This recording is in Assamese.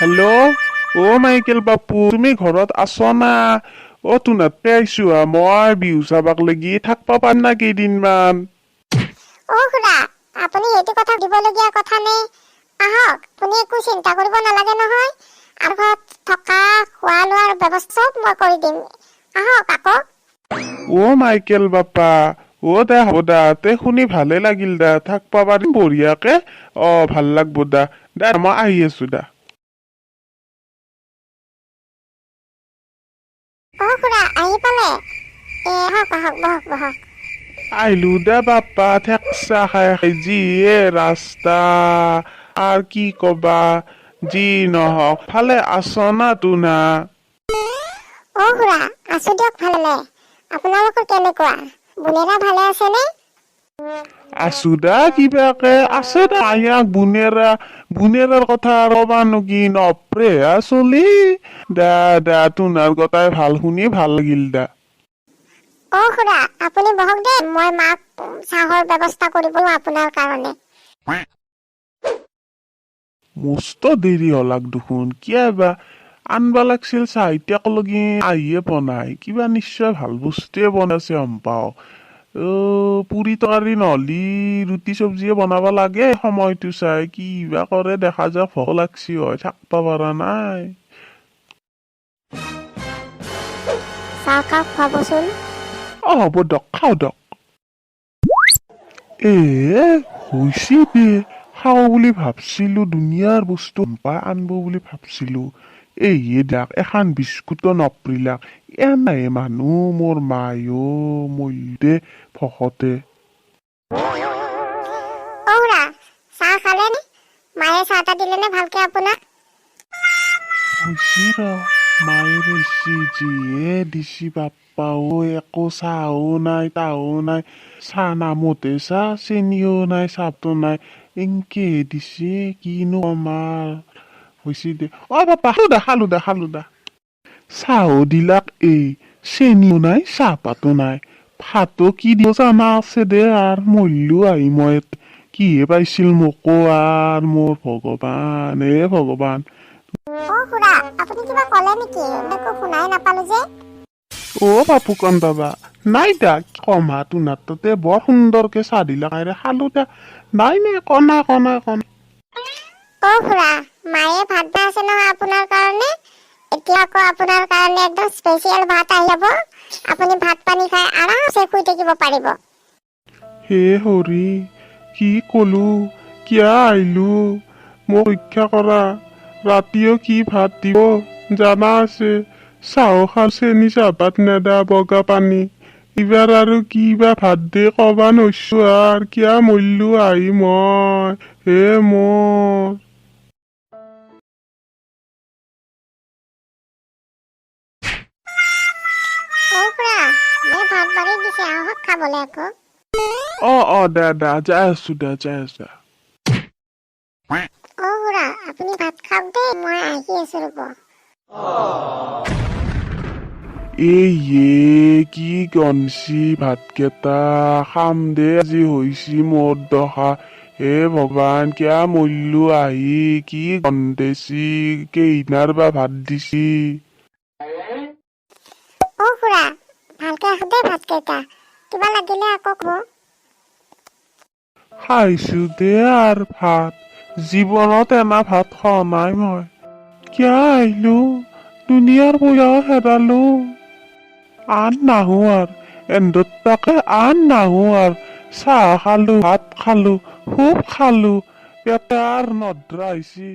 হেল্ল', মাইকেল বাপু, তুমি ঘৰত আছ না? তোনাতকে আইছো মই বিহু চাবাক লাগি থাকবা পাম না কেইদিনমান? খুড়া, আপুনি এইটো কথা দিবলগীয়া কথা নে? আহক, আপুনি একো চিন্তা কৰিব নালাগে নহয়। আমাৰ ঘৰত থকা খোৱা লোৱাৰ ব্যৱস্থা চব মই কৰি দিম। আহক আকৌ। মাইকেল বাপা, দে হ'ব দা, তে শুনি ভালে লাগিল দা, থাকবা পাৰিম বঢ়িয়াকে। ভাল লাগব দা, মই আহি আছো দা। খুড়া আহি পালে? আহক আহক, বহক বহক। আহিলো দে বাপা, ঠেকচা খাই যিহে ৰাস্তা আৰু কি কবা। যি নহওক, ভালে আছ না তোনা? খুড়া, আছো দিয়ক ভালে। আপোনালোকৰ কেনেকুৱা? বুনেৰা ভালে আছে নে? আছো দা কিবাকে, আছে দা আয়াক বুনেৰাৰ কথা কবা নকি নপৰে চলি। দা তোনাৰ কথাই ভাল শুনি ভাল লাগিল দা। খুড়া, আপুনি বহক দে, মই মাক চাহৰ ব্যৱস্থা কৰিব আপোনাৰ কাৰণে। মস্ত দেৰি হলাক দেখোন, কিয় বা আনবা লাগছিল চাহ, এতিয়াকলগি আহিয়ে বনাই। কিবা নিশ্চয় ভাল বস্তুৱে বনাইছে পাও। পুৰি তৰকাৰী নহলি ৰুটি চব্জিয়ে বনাব লাগে সময়টো চাই। কিবা কৰে দেখা যাক, ভোক লাগছি হয়, থাকবা পাৰা নাই। চাহ কাপ খুৱাবচোন। হ'ব দক, খাও দক। হৈছি দে, খাও বুলি ভাবছিলো, দুনিয়াৰ বস্তু আনব বুলি ভাবছিলো। দাক এখন বিস্কুটো নপৰিলাক। নাই মানুহ মোৰ মায়ো মৰিদে ভকতে। খুড়া, চাহ খালে নে? মায়ে চাহ তা দিলে নে ভালকে আপোনাক? মায়ের যিহে দিছি বাপ্পা, একো চাহও নাই তাহও নাই। চাহ নামতে চাহ, চেনিও নাই, চাহটো নাই, এনকে দিছে কিনো আমাৰ হৈছি দে। বাপ্পা, খালো দা। চাহও দিলাক, চেনিও নাই, চাহপাতো নাই। ভাতো কি দিও জানা আছে দে, আর মৰিলো আহি মই কিহে পাইছিল মোকো আৰ মোৰ ভগৱান ভগৱান। খুড়া, আপুনি কিবা ক'লে নেকি? একো শুনাই নাপালো যে। বাপুকণ বাবা, নাই দা কমা তোনাৰ তাতে বৰ সুন্দৰকে চাহ দিলাক খালো দা। নাই কনা। খুড়া, মায়ে ভাত বনাই আছে নহয় আপোনাৰ কাৰণে। এতিয়া আকৌ আপোনাৰ কাৰণে একদম স্পেচিয়েল ভাত আহি যাব। আপুনি ভাত পানী খাই আৰামছে শুই থাকিব পাৰিব। হে হৰি, কি কলো, কিয়া আহিলো, মোক ৰক্ষা কৰা। ৰাতিও কি ভাত দিব জানা আছে? চাহো খাল, চেনি চাহপাত নেদা, বগা পানী। এইবাৰ আৰু কিবা ভাত দে কবা নৈছো, আৰু কিয়া মৰিলো আহি মই। হে মোৰ খুড়া, মায়ে ভাত বাঢ়ি দিছে, আহক খাবলে আকৌ। দা যাই আছো দা। খুড়া, আপুনি ভাত খাওক দেই, মই আহি আছো ৰ'ব। কি গনছি ভাতকেইটা, খাম দে আজি হৈছি মোৰ দশা। হে ভগৱান, কিয়া মৰিলো আহি, কি গন্ধেছি, কেইনাৰ বা ভাত দিছি। খুড়া, ভালকে খাওক দেই ভাতকেইটা, কিবা লাগিলে আকৌ ক'ব। খাইছো দে আর ভাত, জীৱনত এনা ভাত খোৱা নাই মই। কিয়া আহিলো, দুনিয়াৰ পইচাও হেৰালো। আন নাহো এন্দত তাকে আন নাহো চাহ খালো, ভাত খালো, খুব খালো, পেটে আর নধৰা হৈছি।